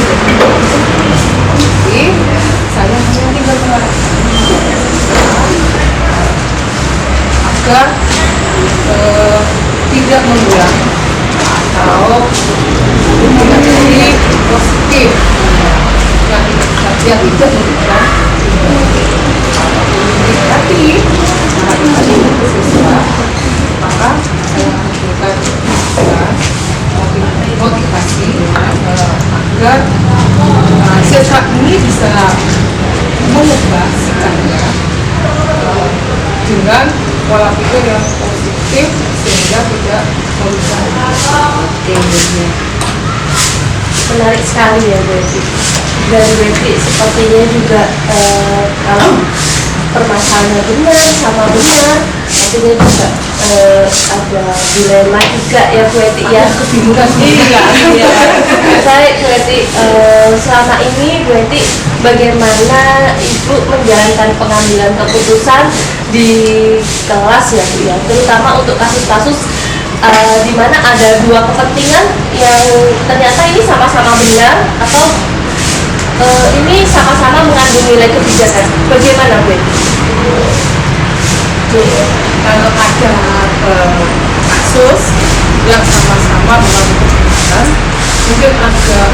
jadi saya hanya tinggal agar tidak mengulang atau tidak jadi positif yang tidak memberikan tapi hari ini siswa maka saya mengumpulkan motivasi agar siswa ini bisa mengubah sikapnya dengan pola pikir yang positif sehingga tidak merusak. Menarik sekali ya Bu Eti. Dan Bu Eti sepertinya juga kalau permasalahannya benar sama benar, artinya juga ada dilema juga ya Bu Eti ya. Kebingungan Iya. Baik Bu Eti, selama ini Bu Eti bagaimana Ibu menjalankan pengambilan keputusan di kelas ya Bu ya, terutama untuk kasus-kasus di mana ada dua kepentingan yang ternyata ini sama-sama benar atau ini sama-sama mengandung nilai kebijakan. Bagaimana, Bu? Kalau ada kasus yang sama-sama mengandung kebijakan, mungkin agak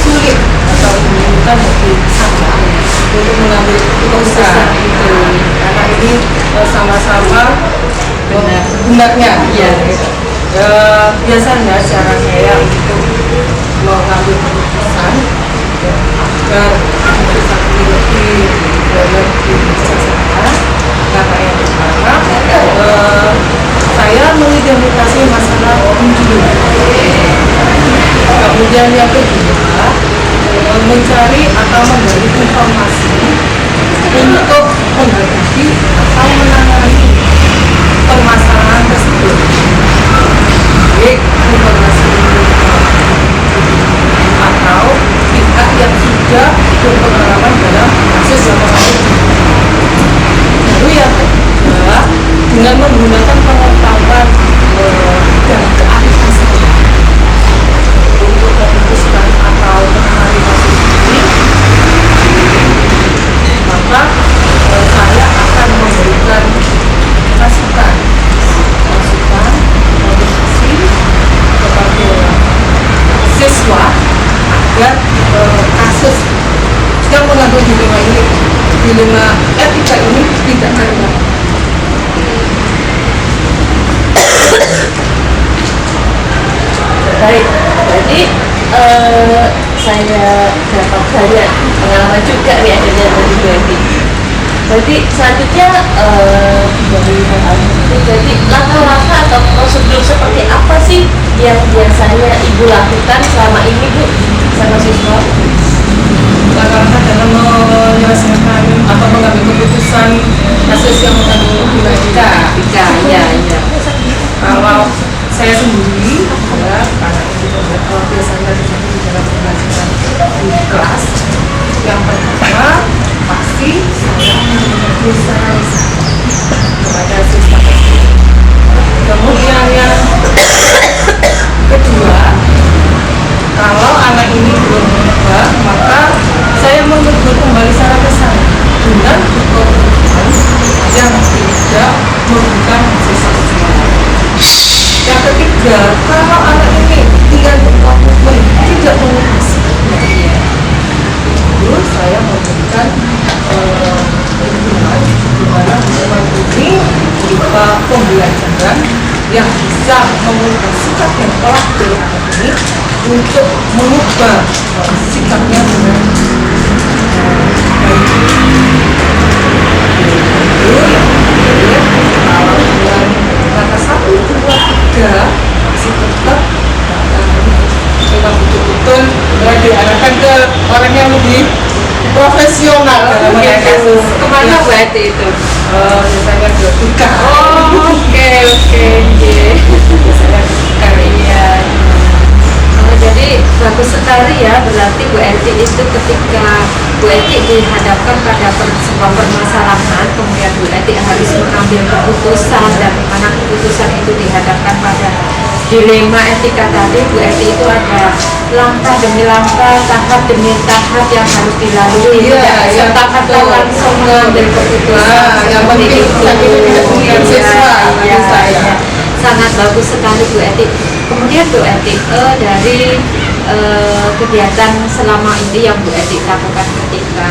sulit atau menyulitkan bagi saya untuk mengambil keputusan itu, karena ini sama-sama benarnya. Iya. Biasanya cara saya untuk mengambil keputusan agar keputusan ini lebih bijaksana, karena yang pertama saya mengidentifikasi masalah dulu. Kemudian yang kedua, mencari atau menggali informasi untuk menghadapi atau menangani permasalahan tersebut. Baik informasi atau pihak yang sudah berpengalaman dalam kasus yang terkait. Lalu yang kedua, dengan menggunakan pengetahuan dan keahlian saya untuk memutuskan atau menangani kasus ini, maka saya akan memberikan masukan motivasi kepada siswa agar kasus yang mengandung dilema etika ini tidak terulang. Baik, berarti saya dapat banyak pengalaman juga nih akhirnya dari Bu Eti. Berarti selanjutnya dari hal itu, jadi langkah-langkah atau prosedur seperti apa sih yang biasanya Ibu lakukan selama ini, Bu, sama siswa? Langkah-langkah dalam menyelesaikan atau mengambil keputusan kasus yang mengandung nilai etika. Iya. Kalau saya sendiri, ya, karena ini biasanya terjadi di dalam pembelajaran di kelas, yang pertama pasti saya menyelesaikan kepada siswa tersebut. Kemudian yang kedua, kalau anak ini belum menebak, maka saya menegur kembali secara kesana dengan kebutuhan yang tidak merugikan siswa tersebut. Yang ketiga, kalau anak ini dengan berkomitmen tidak mengikuti, itu saya memberikan dukungan di mana dukungan ini berupa pembelajaran yang bisa mengubah sikap yang telah dari anak ini untuk mengubah sikapnya dengan baik. Itu yang terakhir, kalau dengan kata 1, 2, 3 masih tetap memang betul-betul diarahkan ke orang yang lebih profesional dalam menangani kasus. Kemana Bu Eti itu? Biasanya ke duka. Oke. Biasanya ke duka. Iya. Jadi bagus sekali ya, berarti Bu Eti itu ketika Bu Eti dihadapkan pada sebuah permasalahan, kemudian Bu Eti harus mengambil keputusan, dan mana keputusan itu dihadapkan pada dilema etika tadi, Bu Eti itu ada langkah demi langkah, tahap demi tahap yang harus dilalui. Serta-merta langsung mengambil keputusan. Yang penting tidak merugikan siswa. Sangat bagus sekali Bu Eti. Kemudian Bu Eti, dari kegiatan selama ini yang Bu Eti lakukan ketika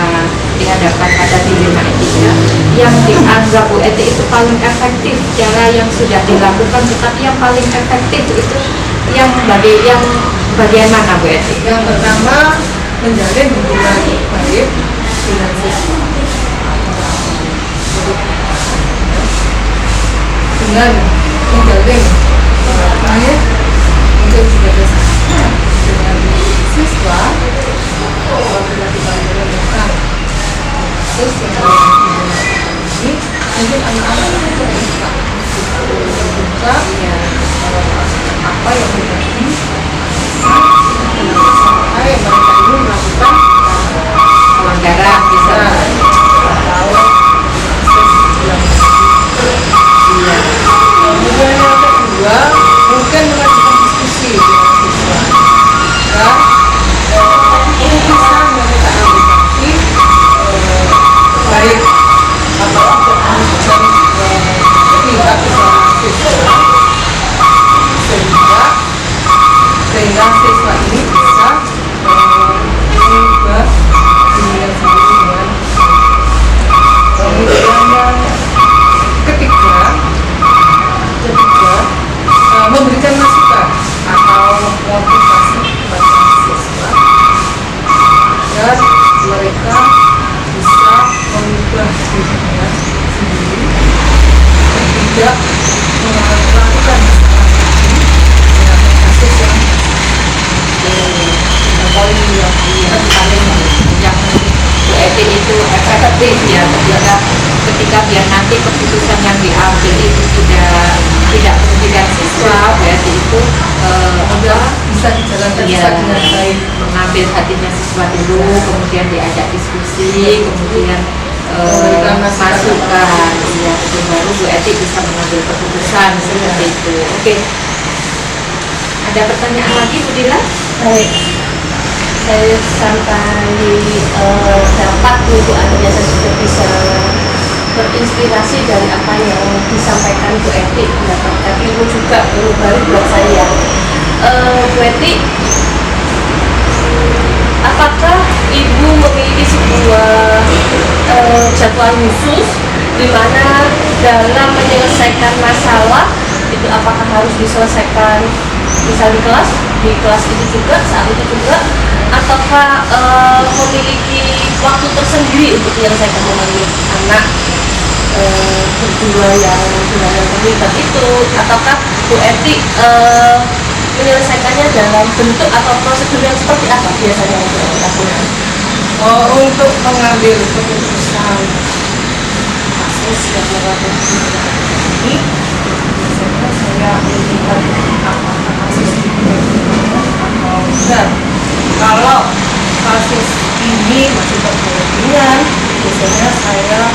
dihadapkan pada dilema etika, yang dianggap Bu Eti itu paling efektif, cara yang sudah dilakukan tetapi yang paling efektif itu yang bagian mana Bu Eti? Yang pertama, menjalin hubungan baik dengan siswa. Dengan menjalin baik untuk bekerjasama dengan siswa, apabila kita menemukan kasus yang ini, mungkin anak-anak itu buka apa yang terjadi sampai mereka ini melakukan Pelanggaran bisa. atau kemudian yang kedua, kemudian mengajukan diskusi dengan siswa dan keputusan yang kita ambil nanti baik atau tidak merugikan pihak siswa sehingga siswa ini bisa mengubah dirinya sendiri dengan kemudian yang ketiga memberikan masukan atau motivasi kepada siswa agar mereka bisa mengubah dirinya sendiri dan tidak melakukan kesalahan lagi dengan kasus yang poin yang paling yang Bu Eti itu efektif ya ketika biar nanti keputusan yang diambil itu tidak merugikan siswa. Bu Eti itu bisa dijalankan ya, dengan baik, mengambil hatinya siswa dulu, kemudian diajak diskusi, kemudian masukan, ya, baru Bu Eti bisa mengambil keputusan seperti itu. Oke, ada pertanyaan lagi Bu Dila? Baik, saya sampai dapat Bu Anja, saya sudah bisa berinspirasi dari apa yang disampaikan Bu Eti, mendapatkan ilmu juga, ilmu baru buat saya. Bu Eti, apakah Ibu memiliki sebuah jadwal khusus di mana dalam menyelesaikan masalah itu apakah harus diselesaikan misal di kelas itu juga, saat itu juga, ataukah memiliki waktu tersendiri untuk menyelesaikan dengan anak berdua yang terlibat itu, ataukah Bu Eti menyelesaikannya dalam bentuk atau prosedur yang seperti apa biasanya untuk dilakukan? Untuk mengambil keputusan kasus yang melakukan ini biasanya saya melihat apakah kasus ini atau enggak. Kalau kasus ini masih berkemungkinan, biasanya saya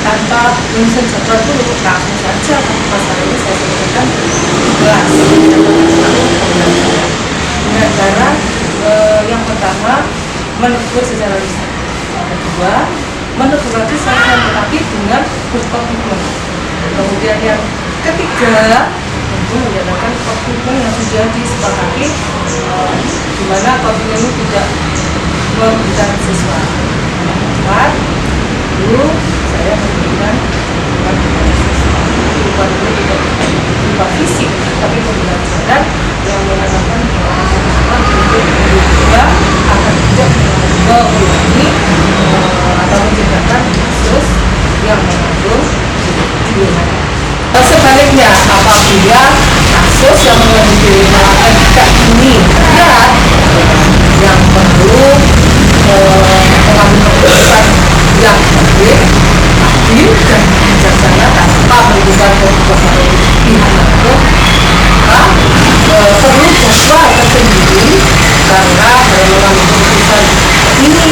tanpa menyusun jadwal dulu langsung saja masalah ini saya selesaikan di kelas dengan cara yang pertama menegur secara lisan, yang kedua menegur lagi secara tetapi dengan berkomitmen, kemudian yang ketiga tentu menjalankan komitmen yang sudah disepakati, di mana komitmen itu tidak merugikan siswa. Yang keempat, dulu saya memberikan dukungan kepada siswa. Dukungan itu tidak berupa fisik, tapi pembelajaran yang menanamkan pengalaman untuk berubah agar tidak mengulangi atau menciptakan kasus yang mengandung DNA. Sebaliknya, apabila kasus yang mengandung DNA tidak ini berat, yang perlu mengambil keputusan yang baik, adil dan bijaksana tanpa menimbulkan keputusan dari pihak manapun, maka perlu jadwal tersendiri karena dalam mengambil keputusan ini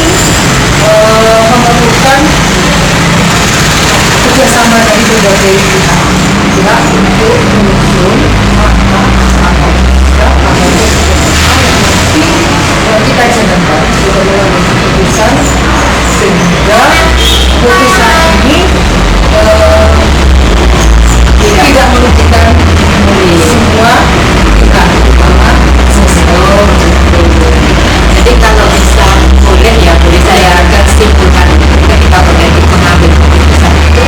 memerlukan kerjasama dari berbagai pihak untuk menyusun makna atau tidak yang kita jalankan untuk mengambil keputusan sehingga keputusan ini tidak merugikan semua pihak, terutama siswa. Jadi kalau bisa boleh ya, boleh saya agak simpulkan ketika Bu Eti mengambil keputusan itu,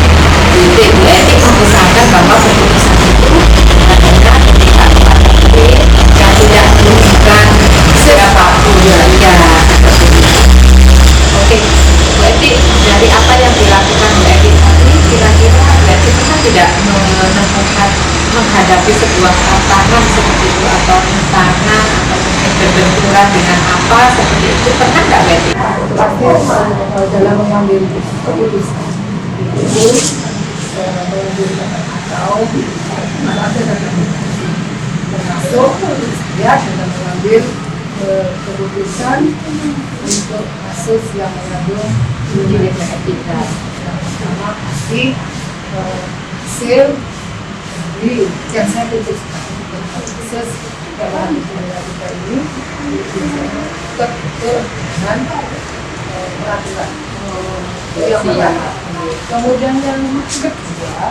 Bu Eti mengusahakan bahwa keputusan itu adalah ketika yang tidak merugikan siapapun ya. Oke, Bu Eti, dari apa yang dilakukan Bu Eti tadi, kira-kira Bu Eti pernah tidak menemukan menghadapi sebuah tantangan seperti itu, atau rintangan atau mungkin berbenturan dengan apa seperti itu, pernah nggak Bu Eti? Pasti dalam mengambil keputusan itu atau ada termasuk ya dalam mengambil keputusan untuk kasus yang mengandung DNA etika. yang pertama pasti hasil yang saya putuskan kasus yang mengambil dinamika ini dekat dengan peraturan yang berlaku. Kemudian yang kedua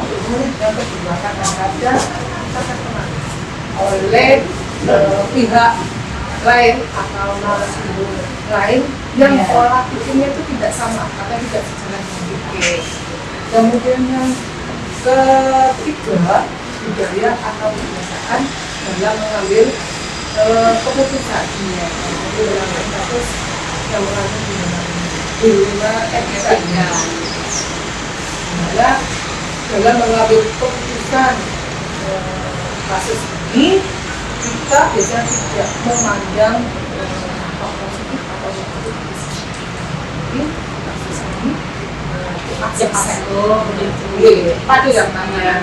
kadang-kadang kita terkena oleh pihak lain atau narasumber lain yang pola pikirnya itu tidak sama atau tidak sejalan dengan pikir. Kemudian yang ketiga, budaya atau kebiasaan dalam mengambil keputusan. Jadi dalam kasus yang mengandung dilema etika, dalam mengambil keputusan kasus ini kita biasanya tidak memandang positif atau negatif. Jadi kasus ini itu yang namanya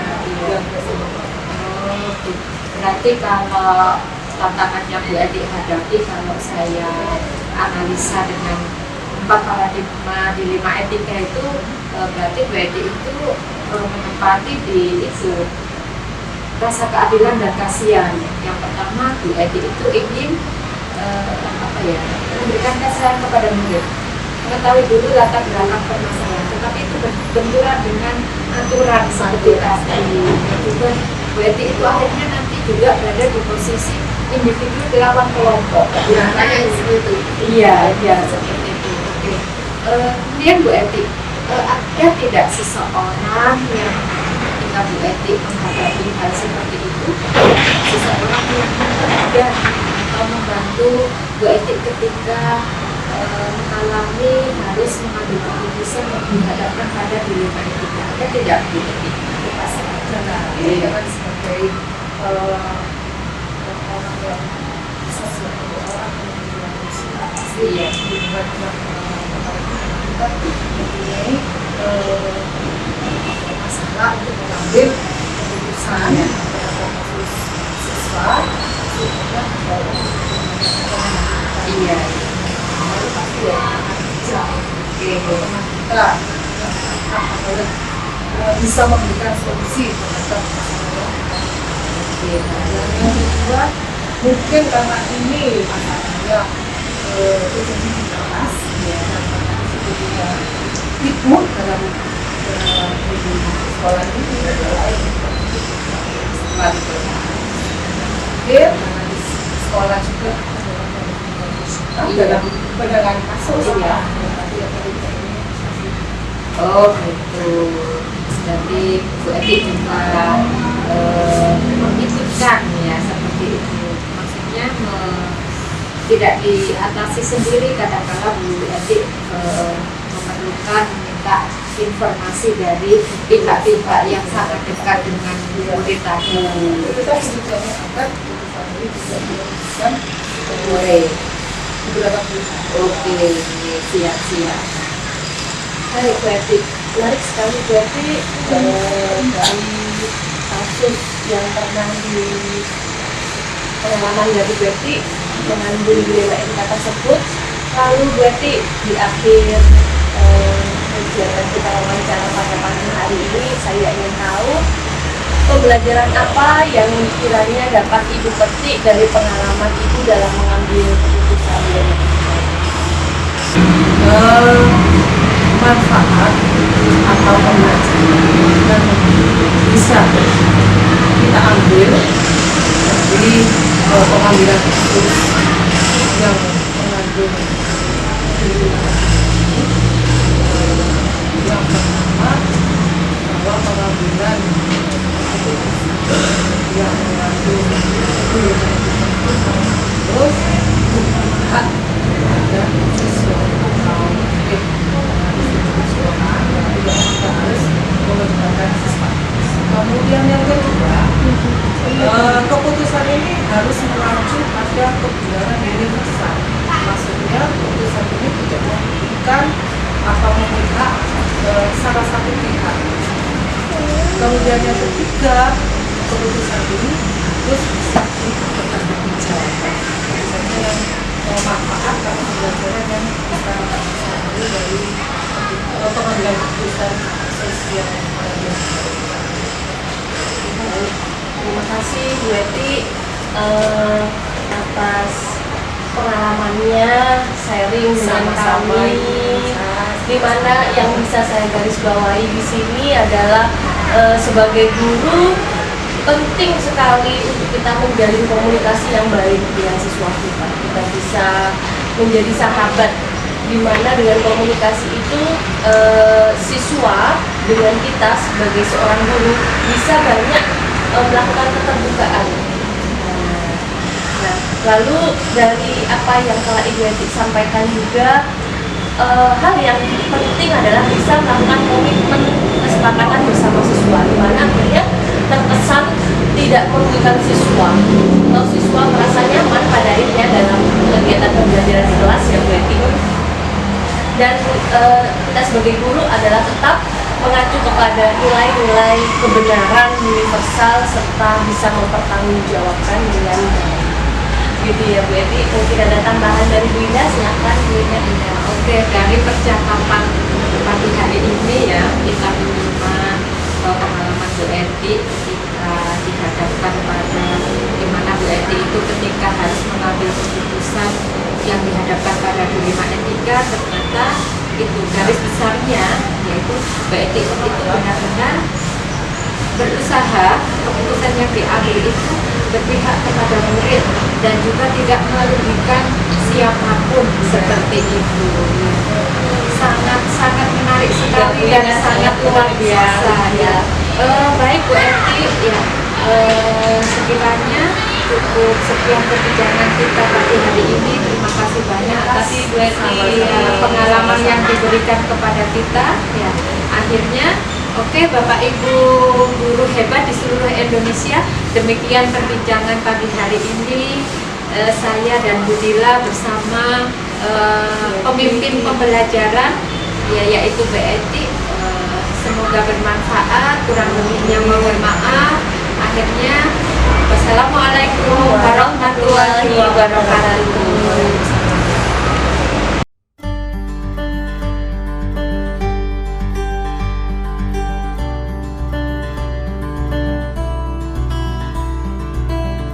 berarti kalau tantangannya Bu Edi hadapi, kalau saya analisa dengan 4 paradigma dilema etika itu, berarti Bu Edi itu menempati di itu rasa keadilan dan kasihan. Yang pertama, Bu Edi itu ingin memberikan kasihan kepada murid, mengetahui dulu latar belakang permasalahan, tetapi itu benturan dengan aturan seperti tadi. Juga Bu Edi itu akhirnya nanti juga berada di posisi individu lawan kelompok. Makanya itu. Iya, seperti itu. Oke. Kemudian Bu Edi, ada tidak seseorang yang ketika Bu Edi menghadapi hal seperti itu, seseorang yang berbeda atau membantu Bu Edi ketika mengalami harus mengambil keputusan yang dihadapkan pada dilema etika? Ada tidak Bu Edi? ini kan sebagai orang yang sosial, orang yang asli hubungan kita mempunyai masalah untuk mengambil keputusan pada kasus siswa sehingga Iya. pasti ya kita bisa memberikan solusi terhadap masalah. Yang kedua, mungkin karena ini masalahnya terjadi di kelas, dan karena itu dalam sekolah ini adalah sekolah itu. Karena di sekolah juga dalam pegangan kasus ya. Oh gitu. Jadi Bu Edi juga memikirkan ya seperti itu. Maksudnya tidak diatasi sendiri, kadang-kadang Bu Edi memerlukan meminta informasi dari pihak-pihak yang sangat dekat dengan murid tadi. Kita juga akan keputusan ini bisa dilakukan Boleh. beberapa pihak. Oke, siap-siap. Baik, Bu Edi, menarik sekali Bu Edi dari kasus yang pernah di pengalaman dari Bu Edi mengandung dilema etika tersebut. Lalu Bu Edi di akhir kegiatan kita wawancara pada pagi hari ini, saya ingin tahu pembelajaran apa yang kiranya dapat Ibu petik dari pengalaman Ibu dalam mengambil keputusan dilema etika. Manfaat atau pembelajaran yang bisa kita ambil dari pengambilan kasus yang mengandung yang pertama, bahwa pengambilan keputusan yang mengandung terus hak ada siswa atau kita harus menggunakan siswa. Kemudian yang kedua, keputusan ini harus mengacu pada kebenaran universal. Maksudnya keputusan ini tidak memberikan atau memihak salah satu pihak. Kemudian yang ketiga, keputusan ini harus bisa dipertanggungjawabkan. Misalnya yang manfaat atau pembelajaran yang kita ambil dari pengambilan keputusan sosial. Terima kasih Bu Edi atas pengalamannya, sharing dengan Sama-sama, kami. Dimana yang bisa saya garis bawahi di sini adalah sebagai guru penting sekali untuk kita menjalin komunikasi yang baik dengan siswa kita. Kita bisa menjadi sahabat, dimana dengan komunikasi itu siswa dengan kita sebagai seorang guru bisa banyak melakukan keterbukaan. Nah, lalu dari apa yang Kak Ibu Eti sampaikan juga, hal yang penting adalah bisa melakukan komitmen kesepakatan bersama siswa, di mana akhirnya terkesan tidak merugikan siswa. Kalau siswa merasa nyaman pada akhirnya dalam kegiatan pembelajaran di kelas ya Bu Eti. Dan kita sebagai guru adalah tetap mengacu kepada nilai-nilai kebenaran universal serta bisa mempertanggungjawabkan dengan baik. Gitu ya Bu Eti. Mungkin ada tambahan dari Bu Indah, silakan Bu Indah. Oke, dari percakapan pagi hari ini ya, kita menyimak pengalaman Bu Eti ketika dihadapkan pada gimana Bu Eti itu ketika harus mengambil keputusan yang dihadapkan pada dilema etika, ternyata itu garis besarnya yaitu Bu Eti itu benar-benar berusaha keputusan yang diambil itu berpihak kepada murid dan juga tidak merugikan siapapun seperti itu. Sangat menarik sekali dan sangat luar biasa ya. Baik Bu Eti ya, sekiranya cukup sekian perbincangan kita pagi hari ini. Terima kasih banyak atas Bu Eti pengalaman yang diberikan kepada kita ya. Akhirnya oke, Bapak Ibu guru hebat di seluruh Indonesia, demikian perbincangan pagi hari ini. Saya dan Bu Dila bersama pemimpin pembelajaran yaitu Bu Eti. Semoga bermanfaat, kurang lebihnya mohon maaf. Akhirnya wassalamualaikum